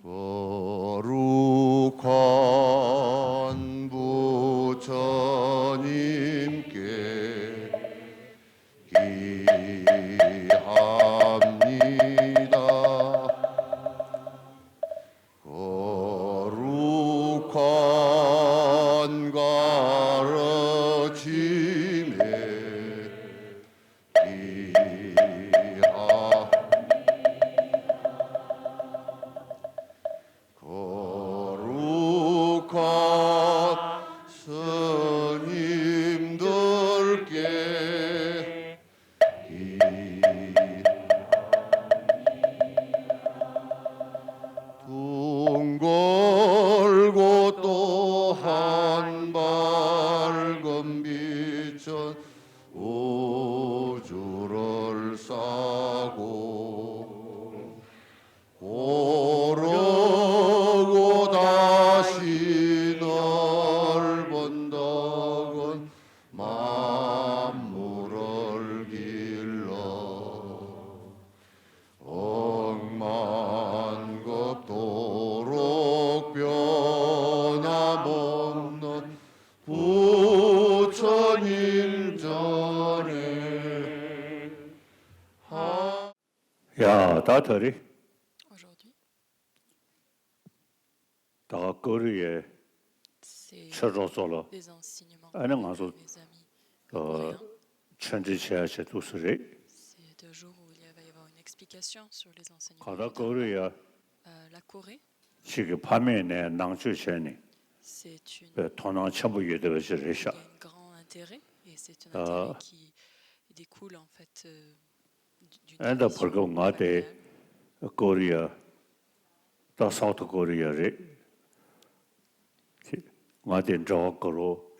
거룩한 부처님께 기합니다. 거룩한 가르침에 거룩한 스님들께 둥 걸고 또한 밝은 빛은 우주를 싸고 고르고 다시 넓은 덕은 만물을 길러 억만겁도록 변함없는 부처님 전에 야, 다들이 Aujourd'hui, 다 거리에 c'est 쳐줘서로 des enseignements 아는 de 가서 mes amis coréens. 천지체하시 두스리 C'est 2 jours où il va y avoir une explication sur les enseignements 가다 du Dharma. 거리에 La Corée, 지금 밤에네 낭주체니 c'est une, 도난 첨부 il y 유도시리샤 a un grand intérêt, et c'est un intérêt qui découle en fait d'une 엔더 tradition 벌고 나대 familiale. 거리에 다 사우트 거리에리 나대 저거로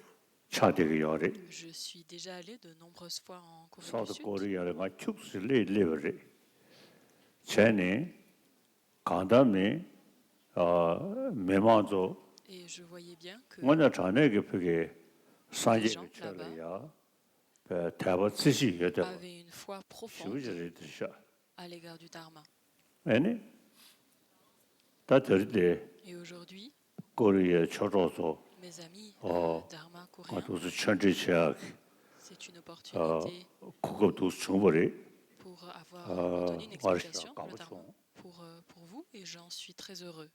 차대기 요리 Je suis déjà allé de nombreuses fois en Corée du 사우트 Sud. 거리에가 축슬리 리버리 제니 간담이 메마조 Et je voyais bien que 먼저 전에게 그게 산지에 처리야 대바 지시 여대 avaient une foi profonde 시우지를 드셔 à l'égard du Dharma. 아니 다 들대 Et aujourd'hui, 거리에 쳐줘서 mes amis Dharma coréens, 가도서 천지체학 c'est une opportunité 그것도 충분히 pour avoir donné une explication 말씀 le Dharma 가보죠. pour vous, et j'en suis très heureux.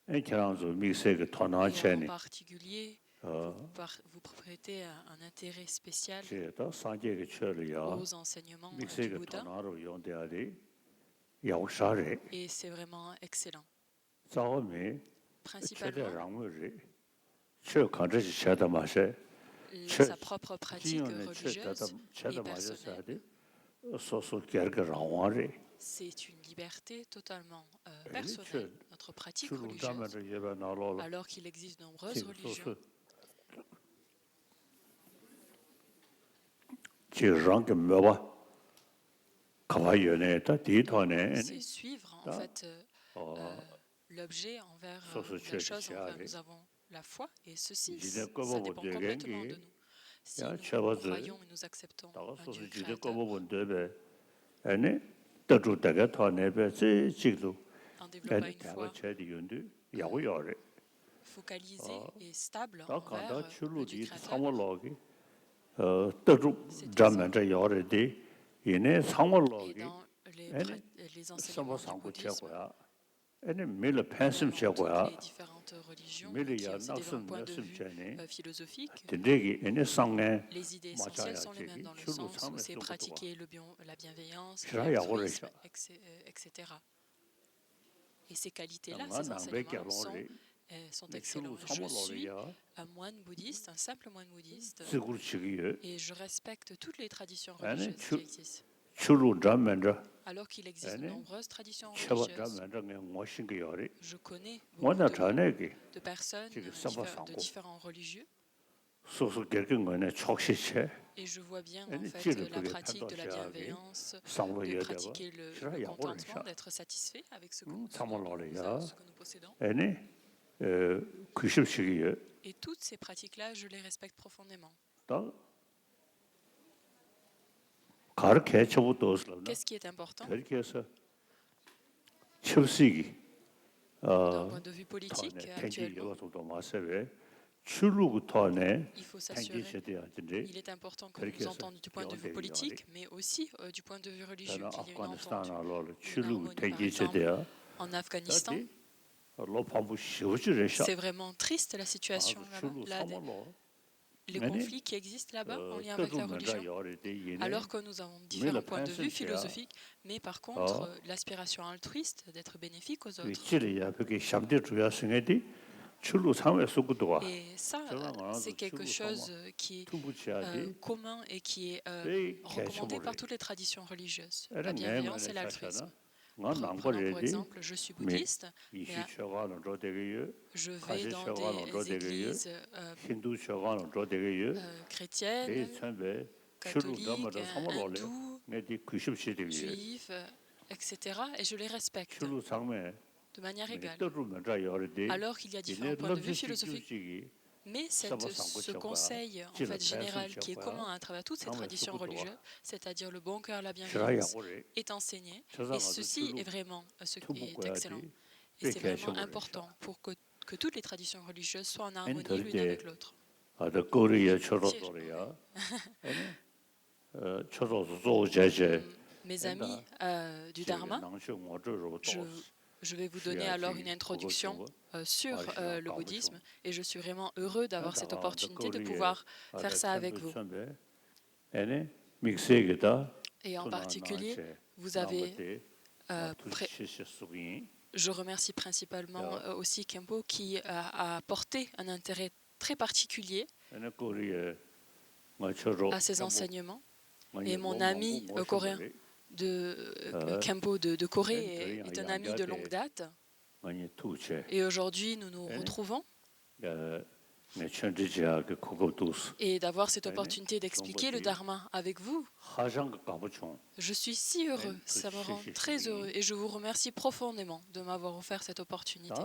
이렇게라서 미세가 Et en 토나체니 particulier, vous prêtez un intérêt spécial 제가 산지에 처리야 aux enseignements du 미세가 Bouddha, 토나로 용대하리 야우사리 et c'est vraiment excellent. 싸움이 Principalement, 최대랑물이 최 간절히 최다 맛에 sa propre pratique religieuse et personnelle, 소소 결과랑와리 c'est une liberté totalement personnelle, notre pratique religieuse, 주루다면을 예배나로 alors qu'il existe de nombreuses religions. 지랑게 뭐와 가와연에다 디토네 C'est suivre en fait l'objet envers la chose envers nous avons la foi, et ceci, ça dépend complètement de nous. Si nous croyons et nous acceptons un Dieu créateur, 아니 떠주다가 토네베 지지도 en développant une foi 야고요래 focalisée et stable 다 envers 간다 le 출루디 Dieu créateur. 상월로기 떠주 잠만자 요래디 얘네 Et 상월로기 dans les 서버 enseignements du 상고 bouddhisme, 제고야 아니 밀 팬심 toutes 제고야 les différentes religions 밀이 qui ont aussi 낙선 des points de 말씀 vue 전에 philosophiques, 된대기 얘네 상에 les idées essentielles sont les mêmes dans le sens où c'est pratiquer la bienveillance, l'altruisme, etc. Et ces qualités-là, ces enseignements sont excellents. Je suis un moine bouddhiste, un simple moine bouddhiste, et je respecte toutes les traditions religieuses qui existent. Alors qu'il existe de nombreuses traditions religieuses, je connais beaucoup de personnes de différents religieux, et je vois bien en fait la pratique de la bienveillance, de pratiquer le contentement, d'être satisfait avec ce que nous possédons. Et toutes ces pratiques-là, je les respecte profondément. Qu'est-ce qui est important? D'un point de vue politique, actuellement, il faut s'assurer. Il est important que nous entendions du point de vue politique, mais aussi du point de vue religieux, qu'il y ait une entente, une harmonie. Par exemple, en Afghanistan, c'est vraiment triste la situation là-bas. Les conflits qui existent là-bas en lien avec la religion, alors que nous avons différents points de vue philosophiques, mais par contre, l'aspiration altruiste d'être bénéfique aux autres. Et ça, c'est quelque chose qui est commun et qui est recommandé par toutes les traditions religieuses, la bienveillance et l'altruisme. Prenons pour exemple, je suis bouddhiste, mais je vais dans des églises chrétiennes, catholiques, hindous, juifs, etc. Et je les respecte de manière égale. Alors qu'il y a différents points de vue philosophiques. Mais ce conseil en fait, général qui est commun à travers toutes ces traditions religieuses, c'est-à-dire le bon cœur, la bienveillance, est enseigné. Et ceci est vraiment ce qui est excellent. Et c'est vraiment important pour que toutes les traditions religieuses soient en harmonie l'une avec l'autre. Mes amis du Dharma, je vais vous donner alors une introduction sur le bouddhisme et je suis vraiment heureux d'avoir cette opportunité de pouvoir faire ça avec vous. Et en particulier, vous avez... je remercie principalement aussi Khenpo qui a apporté un intérêt très particulier à ces enseignements. Et mon ami coréen Khenpo de Corée est un ami de longue date. Et aujourd'hui, nous nous retrouvons. Et d'avoir cette opportunité d'expliquer le Dharma avec vous. Je suis si heureux, ça me rend très heureux. Et je vous remercie profondément de m'avoir offert cette opportunité.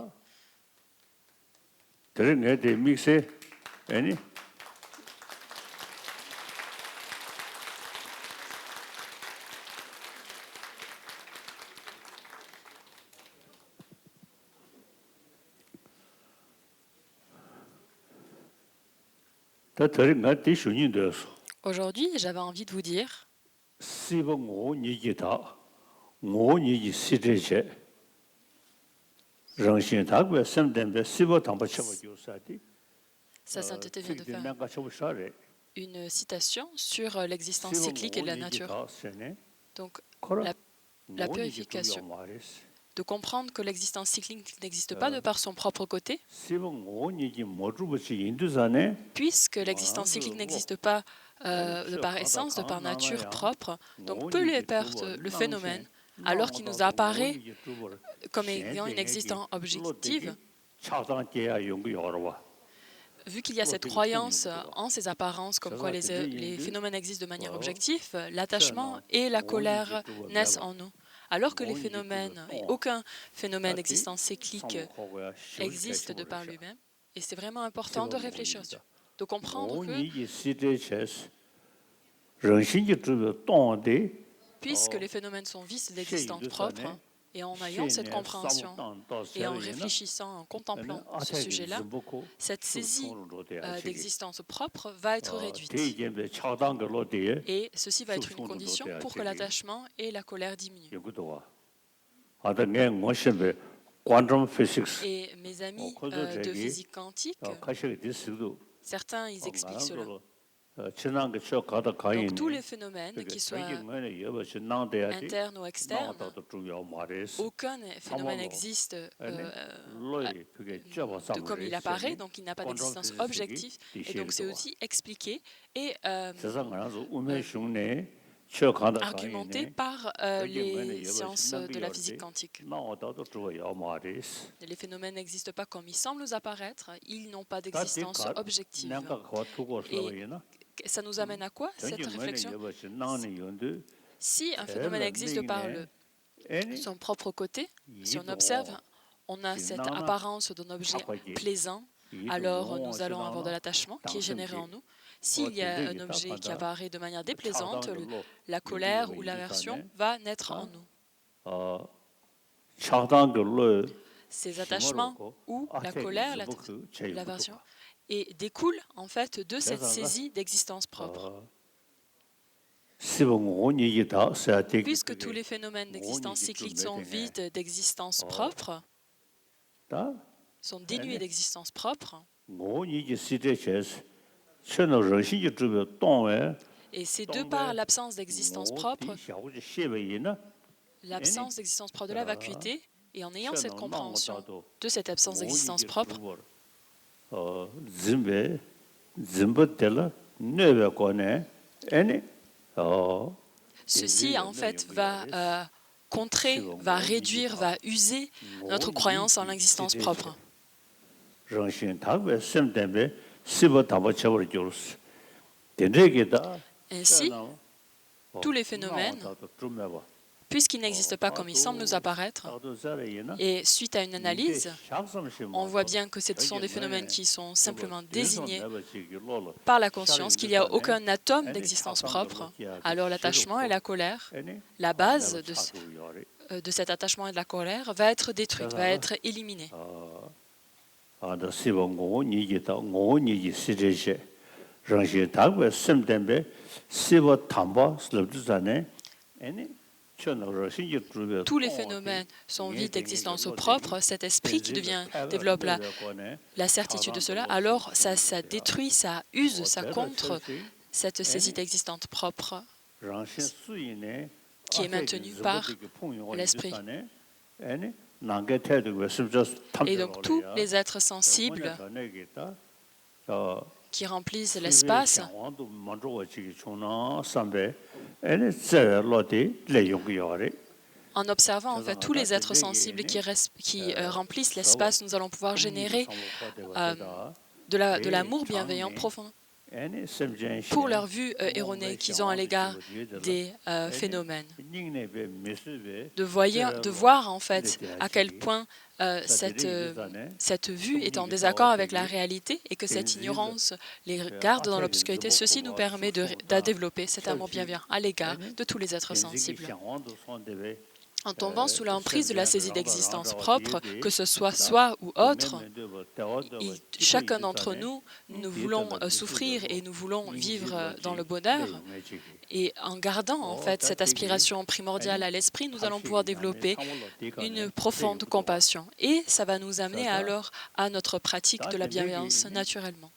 Aujourd'hui, j'avais envie de vous dire Sa sainteté vient de faire une citation sur l'existence cyclique et de la nature. Donc, la purification, de comprendre que l'existence cyclique n'existe pas de par son propre côté, puisque l'existence cyclique n'existe pas de par essence, de par nature propre, donc peu importe le phénomène, alors qu'il nous apparaît comme ayant une existence objective, vu qu'il y a cette croyance en ces apparences, comme quoi les phénomènes existent de manière objective, l'attachement et la colère naissent en nous. Alors que les phénomènes, et aucun phénomène d'existence cyclique existe de par lui-même, et c'est vraiment important de réfléchir sur, de comprendre que, puisque les phénomènes sont vices d'existence propre, et en ayant cette compréhension, et en réfléchissant, en contemplant ce sujet-là, cette saisie d'existence propre va être réduite. Et ceci va être une condition pour que l'attachement et la colère diminuent. Et mes amis de physique quantique, certains, ils expliquent cela. Donc tous les phénomènes, qu'ils soient internes ou externes, aucun phénomène n'existe comme il apparaît, donc il n'a pas d'existence objective, et donc c'est aussi expliqué et argumenté par les sciences de la physique quantique. Les phénomènes n'existent pas comme ils semblent nous apparaître, ils n'ont pas d'existence objective. Et ça nous amène à quoi, cette réflexion? Si un phénomène existe de par son propre côté, si on observe, on a cette apparence d'un objet plaisant, alors nous allons avoir de l'attachement qui est généré en nous. S'il y a un objet qui apparaît de manière déplaisante, la colère ou l'aversion va naître en nous. ces attachements ou la colère, l'aversion, et découlent en fait de cette saisie d'existence propre. Puisque tous les phénomènes d'existence cyclique sont vides d'existence propre, sont dénués d'existence propre, et c'est de par l'absence d'existence propre, l'absence d'existence propre de la vacuité, et en ayant cette compréhension de cette absence d'existence propre, ceci en fait va contrer, va réduire, va user notre croyance en l'existence propre. Ainsi, tous les phénomènes, puisqu'ils n'existent pas comme ils semblent nous apparaître, et suite à une analyse, on voit bien que ce sont des phénomènes qui sont simplement désignés par la conscience, qu'il n'y a aucun atome d'existence propre. Alors l'attachement et la colère, la base de cet attachement et de la colère va être détruite, va être éliminée. Tous les phénomènes sont vides d'existence propre. Cet esprit qui développe la certitude de cela, alors ça détruit, ça use, ça contre cette saisie d'existence propre qui est maintenue par l'esprit. Et donc tous les êtres sensibles qui remplissent l'espace en observant en fait tous les êtres sensibles qui remplissent l'espace, nous allons pouvoir générer de l'amour bienveillant profond pour leur vue erronée qu'ils ont à l'égard des phénomènes. De voir en fait à quel point cette vue est en désaccord avec la réalité et que cette ignorance les garde dans l'obscurité. Ceci nous permet de développer cet amour bienveillant à l'égard de tous les êtres sensibles. En tombant sous l'emprise de la saisie d'existence propre, que ce soit soi ou autre, chacun d'entre nous, nous voulons souffrir et nous voulons vivre dans le bonheur. Et en gardant en fait cette aspiration primordiale à l'esprit, nous allons pouvoir développer une profonde compassion. Et ça va nous amener alors à notre pratique de la bienveillance naturellement.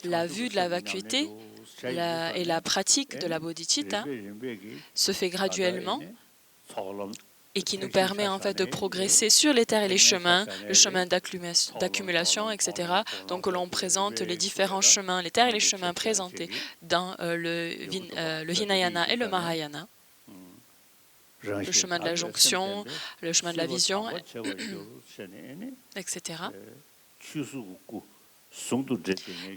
La vue de la vacuité et la pratique de la bodhicitta se fait graduellement et qui nous permet en fait de progresser sur les terres et les chemins, le chemin d'accumulation, etc. Donc l'on présente les différents chemins, les terres et les chemins présentés dans le Hinayana et le Mahayana. Le chemin de la jonction, le chemin de la vision, etc.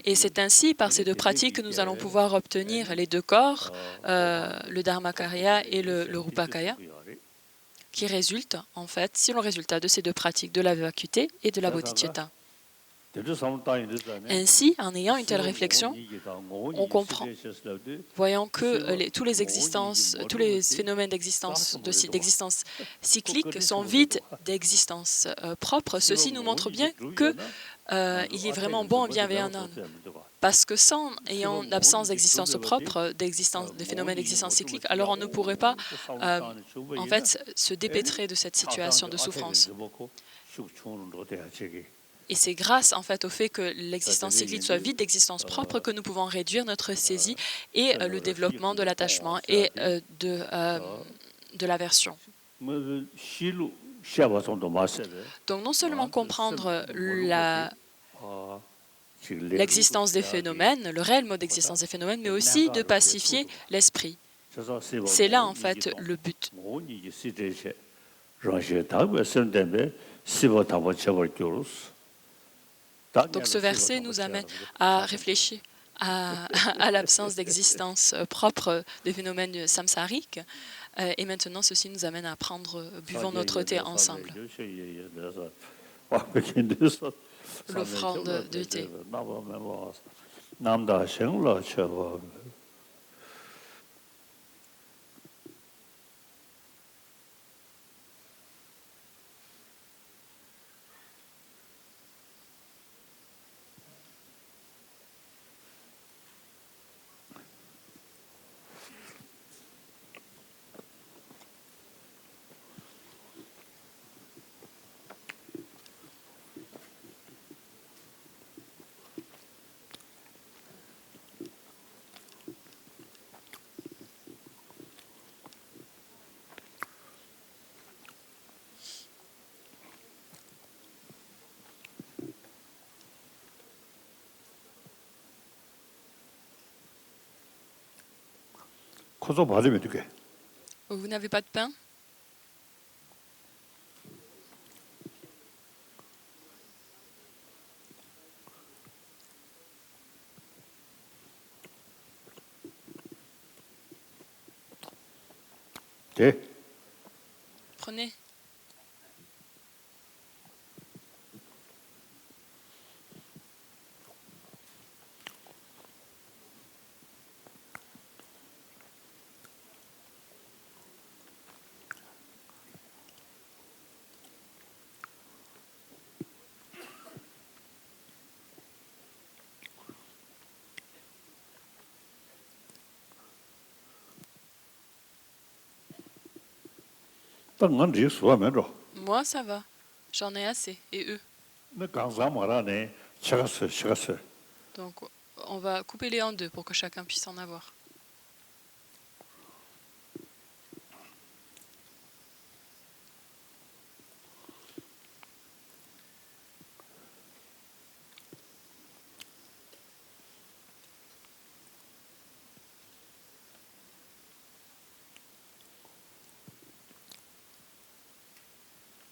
Et c'est ainsi, par ces deux pratiques, que nous allons pouvoir obtenir les deux corps, le Dharmakaya et le Rupakaya, qui résultent, en fait, si l'on résultat de ces deux pratiques, de la vacuité et de la bodhicitta. Ainsi, en ayant une telle réflexion, on comprend, voyant que tous les phénomènes d'existence cyclique sont vides d'existence propre. Ceci nous montre bien que il est vraiment bon et bienveillant en nous. Parce que ayant l'absence d'existence propre, des phénomènes d'existence cyclique, alors on ne pourrait pas en fait se dépêtrer de cette situation de souffrance. Et c'est grâce en fait au fait que l'existence cyclique soit vide d'existence propre que nous pouvons réduire notre saisie et le développement de l'attachement et de l'aversion. Donc non seulement comprendre l'existence des phénomènes, le réel mode d'existence des phénomènes, mais aussi de pacifier l'esprit. C'est là en fait le but. Donc ce verset nous amène à réfléchir à l'absence d'existence propre des phénomènes samsariques. Et maintenant, ceci nous amène à buvons notre thé ensemble. L'offrande de thé. 토조 받으면 되게. Vous n'avez pas de pain? 네. Prenez. 땅은 지 수하면 줘. Moi, ça va. J'en ai assez. Et eux? 나 강사 말하네. 식었어. Donc, on va couper les en deux pour que chacun puisse en avoir.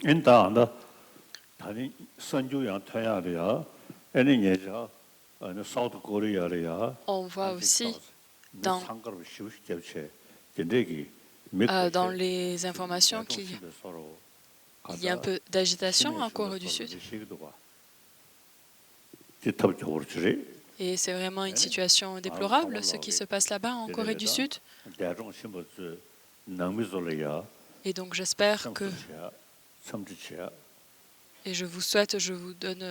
인다 다니 선주양 태야리야. 애는 예자 어느 사우스 코리아리야. On voit aussi dans, 상가로 쉬우시 접체. 진대기 dans les informations qu'il y a un peu d'agitation en Corée du Sud. Et c'est vraiment une situation déplorable, ce qui se passe là-bas en Corée du Sud. Et donc j'espère que, et je vous souhaite, je vous donne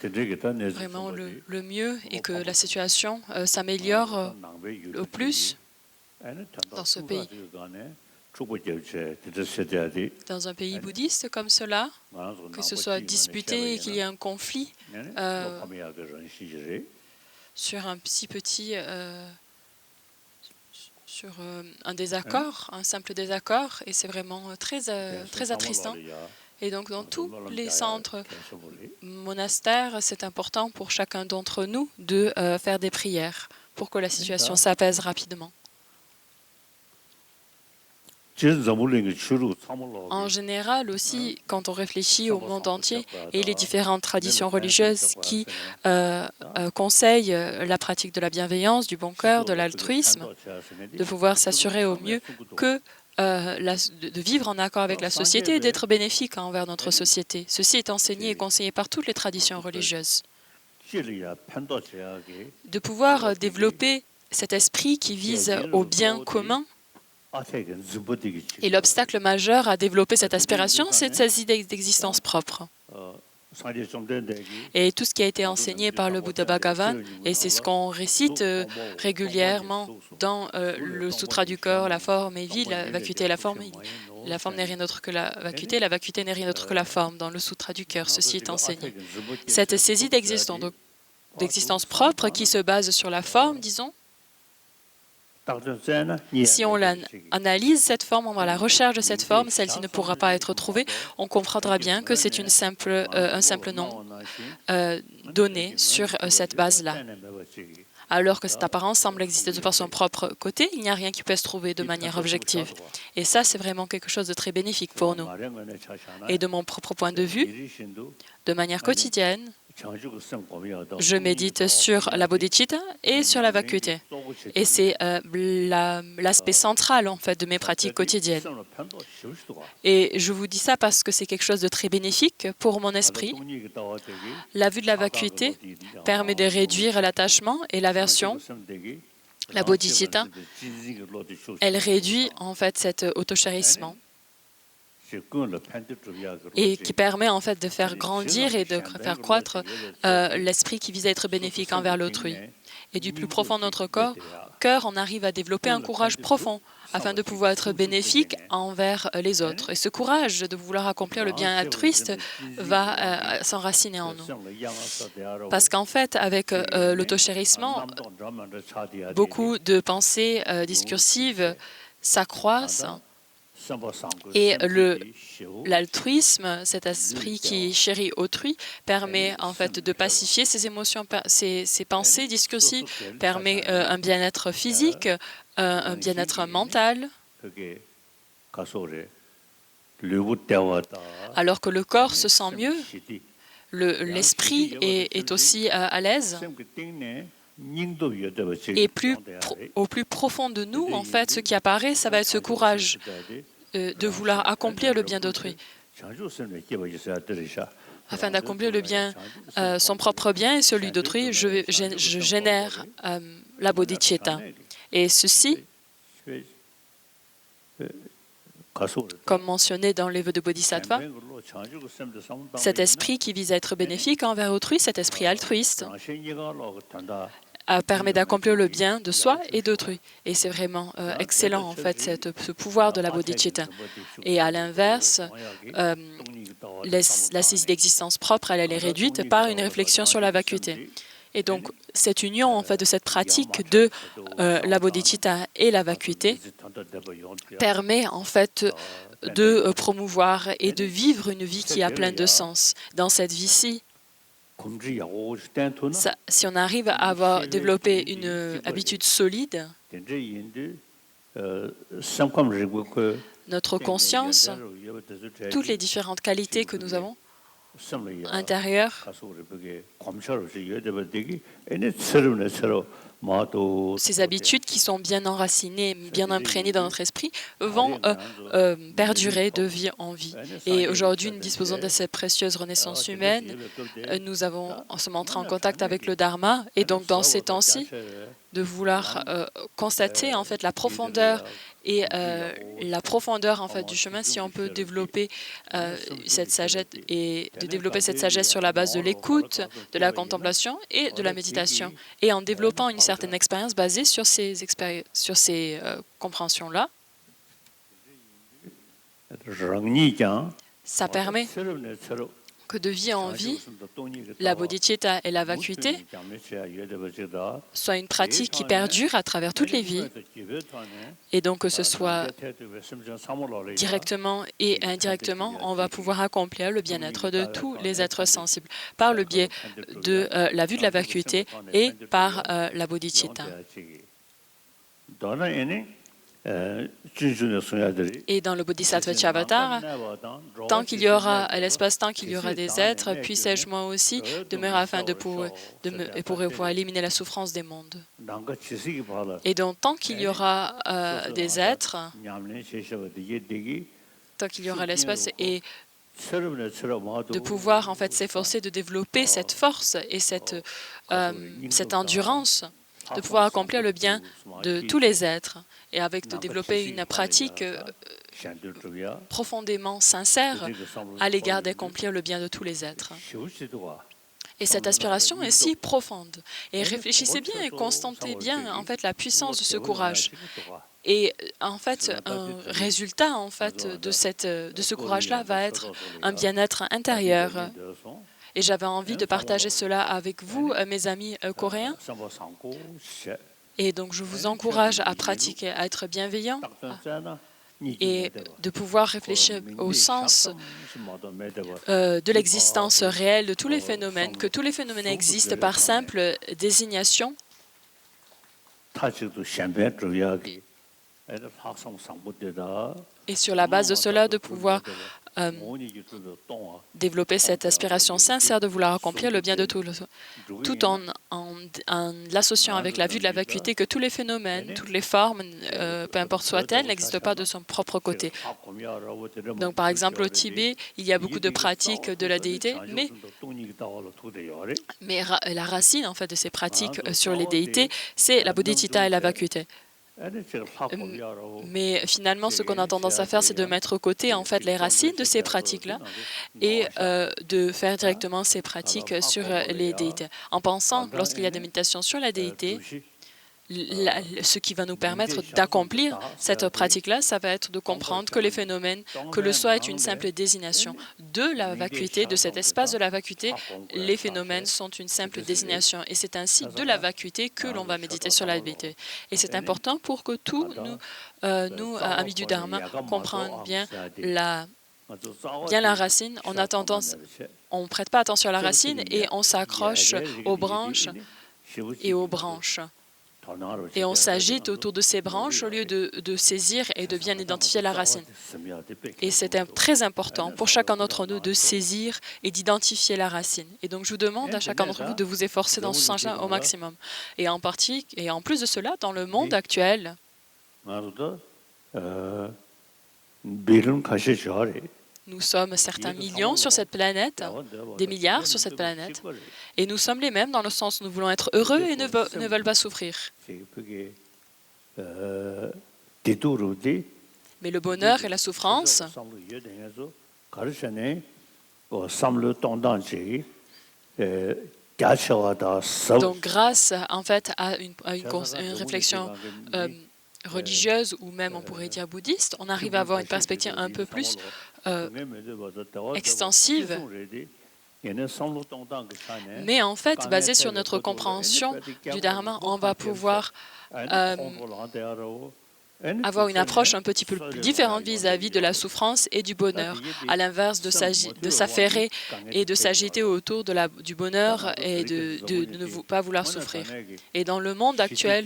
vraiment le mieux et que la situation s'améliore au plus dans ce pays. Dans un pays bouddhiste comme cela, que ce soit disputé et qu'il y ait un conflit sur un sur un désaccord, un simple désaccord, et c'est vraiment très attristant. Et donc dans tous les centres monastères, c'est important pour chacun d'entre nous de faire des prières pour que la situation s'apaise rapidement. En général aussi, quand on réfléchit au monde entier et les différentes traditions religieuses qui conseillent la pratique de la bienveillance, du bon cœur, de l'altruisme, de pouvoir s'assurer au mieux que de vivre en accord avec la société et d'être bénéfique envers notre société. Ceci est enseigné et conseillé par toutes les traditions religieuses. De pouvoir développer cet esprit qui vise au bien commun. Et l'obstacle majeur à développer cette aspiration, c'est cette idée d'existence propre. Et tout ce qui a été enseigné par le Bouddha Bhagavan, et c'est ce qu'on récite régulièrement dans le Sutra du corps, la forme est vide, la vacuité est la forme n'est rien d'autre que la vacuité n'est rien d'autre que la forme. Dans le Sutra du cœur, ceci est enseigné. Cette saisie d'existence propre qui se base sur la forme, disons, si on analyse cette forme, on va à la recherche de cette forme, celle-ci ne pourra pas être trouvée, on comprendra bien que c'est un simple nom donné sur cette base-là. Alors que cette apparence semble exister de par son propre côté, il n'y a rien qui peut se trouver de manière objective. Et ça, c'est vraiment quelque chose de très bénéfique pour nous. Et de mon propre point de vue, de manière quotidienne, je médite sur la bodhicitta et sur la vacuité. Et c'est l'aspect central, en fait, de mes pratiques quotidiennes. Et je vous dis ça parce que c'est quelque chose de très bénéfique pour mon esprit. La vue de la vacuité permet de réduire l'attachement et l'aversion. La bodhicitta, elle réduit, en fait, cet autochérissement. Et qui permet en fait de faire grandir et de faire croître l'esprit qui vise à être bénéfique envers l'autrui. Et du plus profond de notre cœur, on arrive à développer un courage profond afin de pouvoir être bénéfique envers les autres. Et ce courage de vouloir accomplir le bien altruiste va s'enraciner en nous. Parce qu'en fait, avec l'autochérissement, beaucoup de pensées discursives s'accroissent Et l'altruisme, cet esprit qui chérit autrui, permet en fait de pacifier ses émotions, ses pensées discursives, permet un bien-être physique, un bien-être mental, alors que le corps se sent mieux, l'esprit est aussi à l'aise. Et au plus profond de nous, en fait, ce qui apparaît, ça va être ce courage de vouloir accomplir le bien d'autrui. Afin d'accomplir le bien, son propre bien et celui d'autrui, je génère la bodhicitta. Et ceci, comme mentionné dans les vœux de Bodhisattva, cet esprit qui vise à être bénéfique envers autrui, cet esprit altruiste, permet d'accomplir le bien de soi et d'autrui. Et c'est vraiment excellent, en fait, ce pouvoir de la bodhicitta. Et à l'inverse, la saisie d'existence propre, elle est réduite par une réflexion sur la vacuité. Et donc, cette union, en fait, de cette pratique de la bodhicitta et la vacuité permet, en fait, de promouvoir et de vivre une vie qui a plein de sens. Dans cette vie-ci, si on arrive à développer une habitude solide, notre conscience, toutes les différentes qualités que nous avons intérieures, ces habitudes qui sont bien enracinées, bien imprégnées dans notre esprit, vont perdurer de vie en vie. Et aujourd'hui, nous disposons de cette précieuse renaissance humaine. Nous sommes entrés en contact avec le Dharma. Et donc, dans ces temps-ci, de vouloir constater en fait la profondeur et en fait du chemin, si on peut développer cette sagesse et de développer cette sagesse sur la base de l'écoute, de la contemplation et de la méditation, et en développant une certaine expérience basée sur ces compréhensions-là, ça permet que de vie en vie, la bodhicitta et la vacuité soient une pratique qui perdure à travers toutes les vies. Et donc, que ce soit directement et indirectement, on va pouvoir accomplir le bien-être de tous les êtres sensibles par le biais de la vue de la vacuité et par la bodhicitta. Et dans le Bodhisattva Chavatar, tant qu'il y aura l'espace-temps, qu'il y aura des êtres, puissais-je moi aussi demeurer afin de pouvoir éliminer la souffrance des mondes. Et donc, tant qu'il y aura des êtres, tant qu'il y aura l'espace et de pouvoir en fait s'efforcer de développer cette force et cette endurance, de pouvoir accomplir le bien de tous les êtres et de développer une pratique profondément sincère à l'égard d'accomplir le bien de tous les êtres. Et cette aspiration est si profonde. Et réfléchissez bien et constatez bien en fait la puissance de ce courage. Et en fait, un résultat en fait de ce courage-là va être un bien-être intérieur. Et j'avais envie de partager cela avec vous, mes amis coréens. Et donc, je vous encourage à pratiquer, à être bienveillant et de pouvoir réfléchir au sens de l'existence réelle de tous les phénomènes, que tous les phénomènes existent par simple désignation. Et sur la base de cela, de pouvoir développer cette aspiration sincère de vouloir accomplir le bien de tout en l'associant avec la vue de la vacuité que tous les phénomènes, toutes les formes, peu importe soit-elles, n'existent pas de son propre côté. Donc, par exemple, au Tibet, il y a beaucoup de pratiques de la déité, mais la racine en fait de ces pratiques sur les déités, c'est la bodhicitta et la vacuité. Mais finalement, ce qu'on a tendance à faire, c'est de mettre de côté en fait les racines de ces pratiques-là et de faire directement ces pratiques sur les déités. En pensant, lorsqu'il y a des méditations sur la déité, ce qui va nous permettre d'accomplir cette pratique-là, ça va être de comprendre que les phénomènes, que le soi est une simple désignation de la vacuité, de cet espace de la vacuité, les phénomènes sont une simple désignation. Et c'est ainsi de la vacuité que l'on va méditer sur la vérité. Et c'est important pour que tous nous, amis du Dharma, comprennent bien la racine. On a tendance, on ne prête pas attention à la racine et on s'accroche aux branches et aux branches. Et on s'agite autour de ces branches au lieu de saisir et de bien identifier la racine. Et c'est très important pour chacun d'entre nous de saisir et d'identifier la racine. Et donc je vous demande à chacun d'entre vous de vous efforcer dans ce sens-là au maximum. Et en plus de cela, dans le monde actuel, nous sommes certains millions sur cette planète, des milliards sur cette planète, et nous sommes les mêmes dans le sens où nous voulons être heureux et ne veulent pas souffrir. Mais le bonheur et la souffrance donc grâce en fait à une réflexion religieuse ou même on pourrait dire bouddhiste, on arrive à avoir une perspective un peu plus extensive, mais en fait, basée sur notre compréhension du Dharma, on va pouvoir avoir une approche un petit peu différente vis-à-vis de la souffrance et du bonheur, à l'inverse de s'affairer et de s'agiter autour du bonheur et de ne pas vouloir souffrir. Et dans le monde actuel,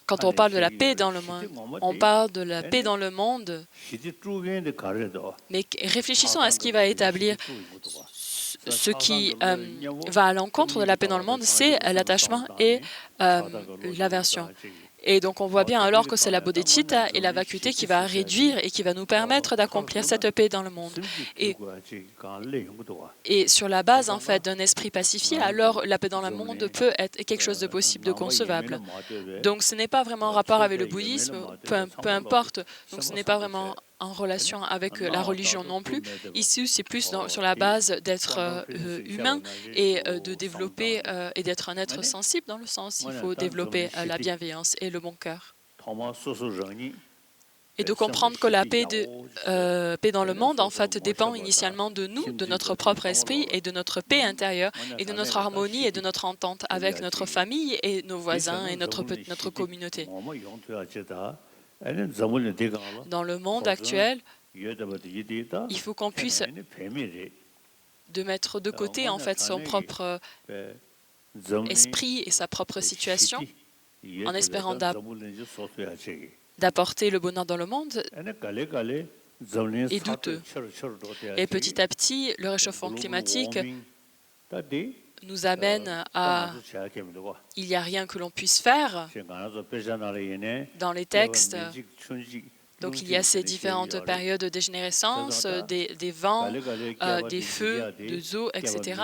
quand on parle de la paix dans le monde, on parle de la paix dans le monde, mais réfléchissons à ce qui va établir ce qui va à l'encontre de la paix dans le monde, c'est l'attachement et l'aversion. Et donc, on voit bien alors que c'est la bodhicitta et la vacuité qui va réduire et qui va nous permettre d'accomplir cette paix dans le monde. Et sur la base, en fait, d'un esprit pacifié, alors la paix dans le monde peut être quelque chose de possible, de concevable. Donc, ce n'est pas vraiment en rapport avec le bouddhisme, peu importe. Donc, ce n'est pas vraiment en relation avec la religion non plus. Ici, c'est plus sur la base d'être humain et de développer et d'être un être sensible dans le sens il faut développer la bienveillance et le bon cœur. Et de comprendre que la paix dans le monde, en fait, dépend initialement de nous, de notre propre esprit et de notre paix intérieure et de notre harmonie et de notre entente avec notre famille et nos voisins et notre communauté. Dans le monde actuel, il faut qu'on puisse de mettre de côté en fait son propre esprit et sa propre situation en espérant d'apporter le bonheur dans le monde est douteux. Et petit à petit, le réchauffement climatique nous amène à « il n'y a rien que l'on puisse faire » dans les textes. Donc il y a ces différentes périodes de dégénérescence, des vents, des feux, des eaux, etc.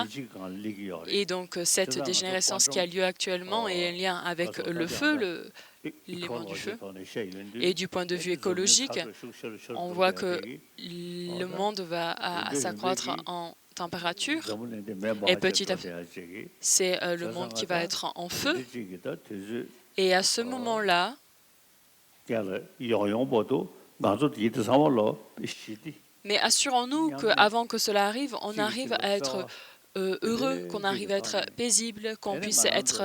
Et donc cette dégénérescence qui a lieu actuellement est en lien avec le feu, l'élément du feu. Et du point de vue écologique, on voit que le monde va s'accroître en température et petit à petit, c'est le monde qui va être en feu. Et à ce moment-là, mais assurons-nous qu'avant que cela arrive, on arrive à être heureux, qu'on arrive à être paisible, qu'on puisse être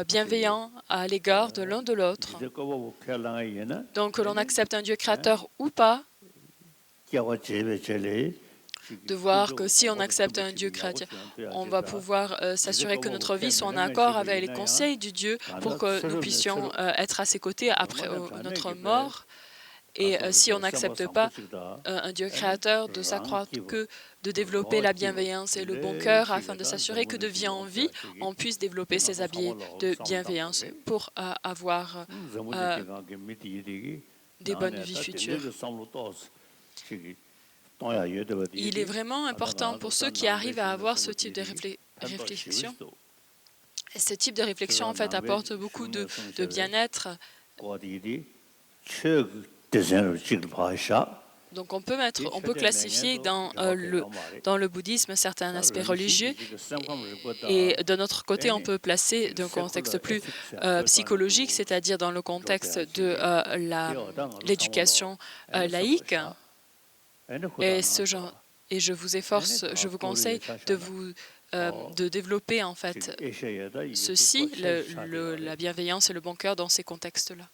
bienveillant à l'égard de l'un de l'autre. Donc que l'on accepte un Dieu créateur ou pas, de voir que si on accepte un Dieu créateur, on va pouvoir s'assurer que notre vie soit en accord avec les conseils du Dieu pour que nous puissions être à ses côtés après notre mort. Et si on n'accepte pas un Dieu créateur, de s'accroître que de développer la bienveillance et le bon cœur afin de s'assurer que de vie en vie, on puisse développer ces habits de bienveillance pour avoir des bonnes vies futures. Il est vraiment important pour ceux qui arrivent à avoir ce type de réflexion. Et ce type de réflexion, en fait, apporte beaucoup de bien-être. Donc on peut classifier dans le bouddhisme certains aspects religieux et d'un autre côté on peut placer d'un contexte plus psychologique, c'est-à-dire dans le contexte de l'éducation laïque. Et je vous conseille de développer en fait ceci, la bienveillance et le bon cœur dans ces contextes-là.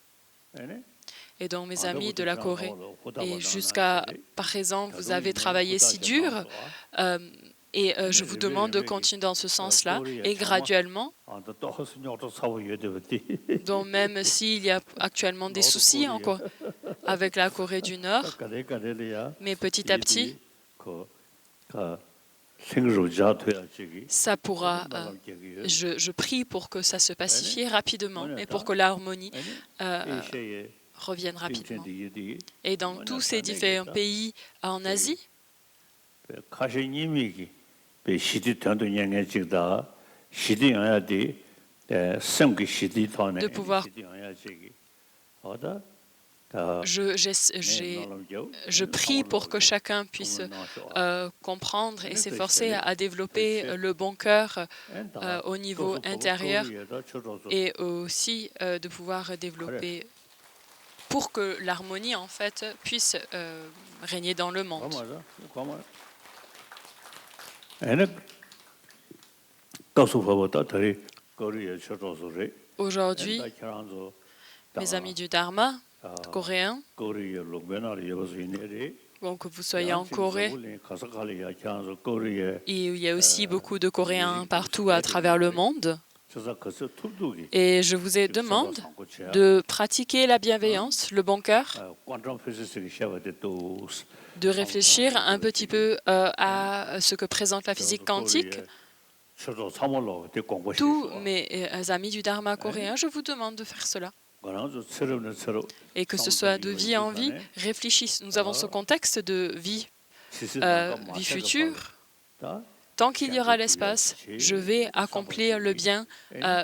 Et donc, mes amis de la Corée, et jusqu'à présent, vous avez travaillé si dur, et je vous demande de continuer dans ce sens-là, et graduellement, donc même s'il y a actuellement des soucis encore avec la Corée du Nord, mais petit à petit, ça pourra, je prie pour que ça se pacifie rapidement et pour que l'harmonie revienne rapidement. Et dans tous ces différents pays en Asie, de pouvoir je prie pour que chacun puisse comprendre et s'efforcer à développer le bon cœur au niveau intérieur et aussi de pouvoir développer pour que l'harmonie en fait puisse régner dans le monde. Aujourd'hui, mes amis du Dharma, coréens, bon, que vous soyez en Corée, il y a aussi beaucoup de Coréens partout à travers le monde. Et je vous demande de pratiquer la bienveillance, le bon cœur, de réfléchir un petit peu à ce que présente la physique quantique. Tous mes amis du Dharma coréen, je vous demande de faire cela. Et que ce soit de vie en vie, réfléchissez. Nous avons ce contexte de vie future. Tant qu'il y aura l'espace, je vais accomplir le bien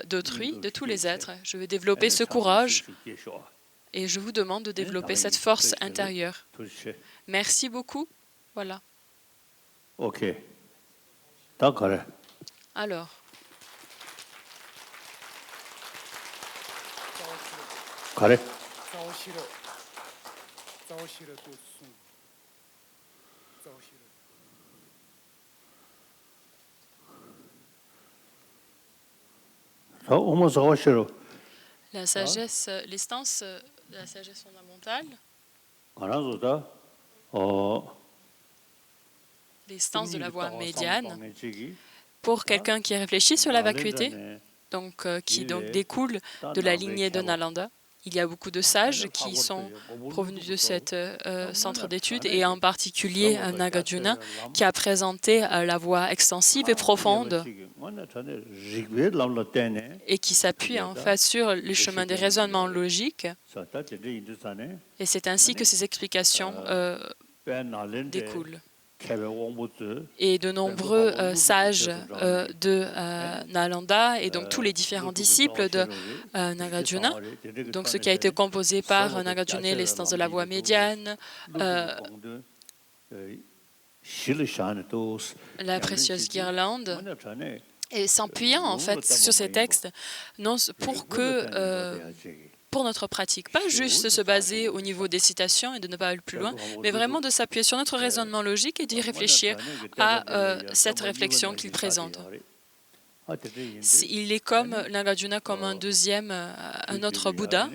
d'autrui, de tous les êtres. Je vais développer ce courage et je vous demande de développer cette force intérieure. Merci beaucoup. Voilà. OK. Alors. La sagesse, l'instance de la sagesse fondamentale, l'instance de la voie médiane, pour quelqu'un qui réfléchit sur la vacuité, donc, qui découle de la lignée de Nalanda. Il y a beaucoup de sages qui sont provenus de cet centre d'études et en particulier Nagarjuna qui a présenté la voie extensive et profonde et qui s'appuie en fait sur les chemins des raisonnements logiques. Et c'est ainsi que ces explications découlent. Et de nombreux sages de Nalanda et donc tous les différents disciples de Nagarjuna, donc ce qui a été composé par Nagarjuna, l'instance de la voie médiane, la précieuse guirlande, et s'appuyant en fait sur ces textes non, pour notre pratique, pas juste se baser au niveau des citations et de ne pas aller plus loin, mais vraiment de s'appuyer sur notre raisonnement logique et d'y réfléchir à cette réflexion qu'il présente. Il est comme Nagarjuna, comme un autre Bouddha.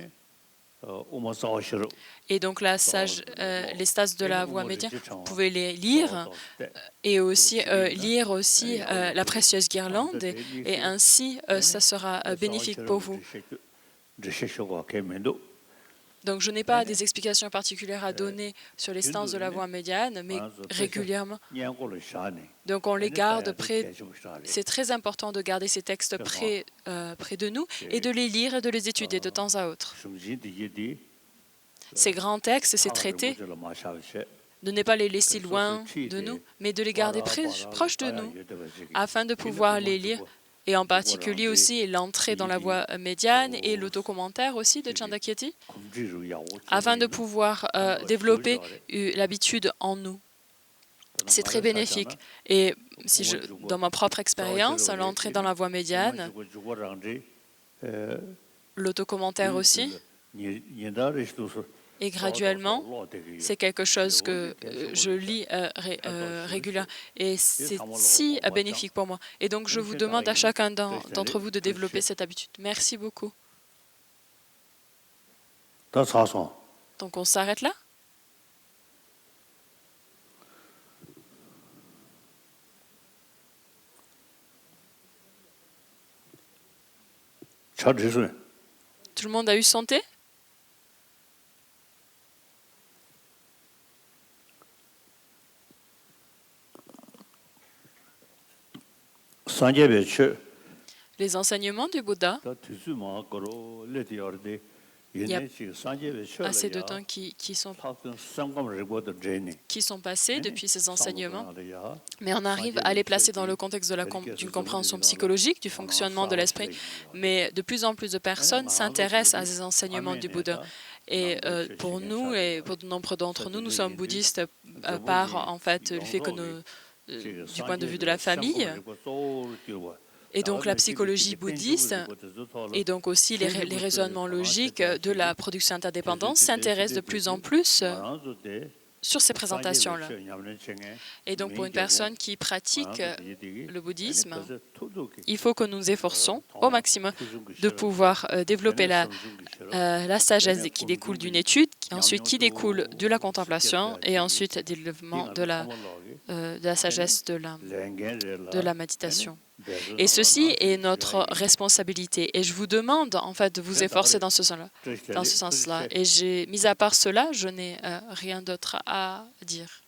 Et donc les stases de la voie médiane, vous pouvez les lire et aussi lire aussi la précieuse guirlande et ainsi ça sera bénéfique pour vous. Donc, je n'ai pas des explications particulières à donner sur les stances de la voie médiane, mais régulièrement. Donc, on les garde près. C'est très important de garder ces textes près de nous et de les lire et de les étudier de temps à autre. Ces grands textes, ces traités, de ne pas les laisser loin de nous, mais de les garder proches de nous, afin de pouvoir les lire et en particulier aussi l'entrée dans la voie médiane et le documentaire aussi de Chandakirti, afin de pouvoir développer l'habitude en nous. C'est très bénéfique. Et dans ma propre expérience, l'entrée dans la voie médiane, l'autocommentaire aussi, et graduellement, c'est quelque chose que je lis régulièrement et c'est si bénéfique pour moi. Et donc, je vous demande à chacun d'entre vous de développer cette habitude. Merci beaucoup. Donc, on s'arrête là? Tout le monde a eu son thé? Les enseignements du Bouddha, il y a assez de temps qui sont passés depuis ces enseignements, mais on arrive à les placer dans le contexte d'une compréhension psychologique du fonctionnement de l'esprit. Mais de plus en plus de personnes s'intéressent à ces enseignements du Bouddha. Et pour nous, et pour de nombreux d'entre nous, nous sommes bouddhistes par en fait le fait que du point de vue de la famille. Et donc la psychologie bouddhiste et donc aussi les raisonnements logiques de la production interdépendante s'intéressent de plus en plus sur ces présentations-là. Et donc pour une personne qui pratique le bouddhisme, il faut que nous nous efforçons au maximum de pouvoir développer la sagesse qui découle d'une étude, ensuite qui découle de la contemplation et ensuite du développement de la sagesse de la méditation. Et ceci est notre responsabilité. Et je vous demande, en fait, de vous efforcer dans ce sens-là. Et mis à part cela, je n'ai rien d'autre à dire.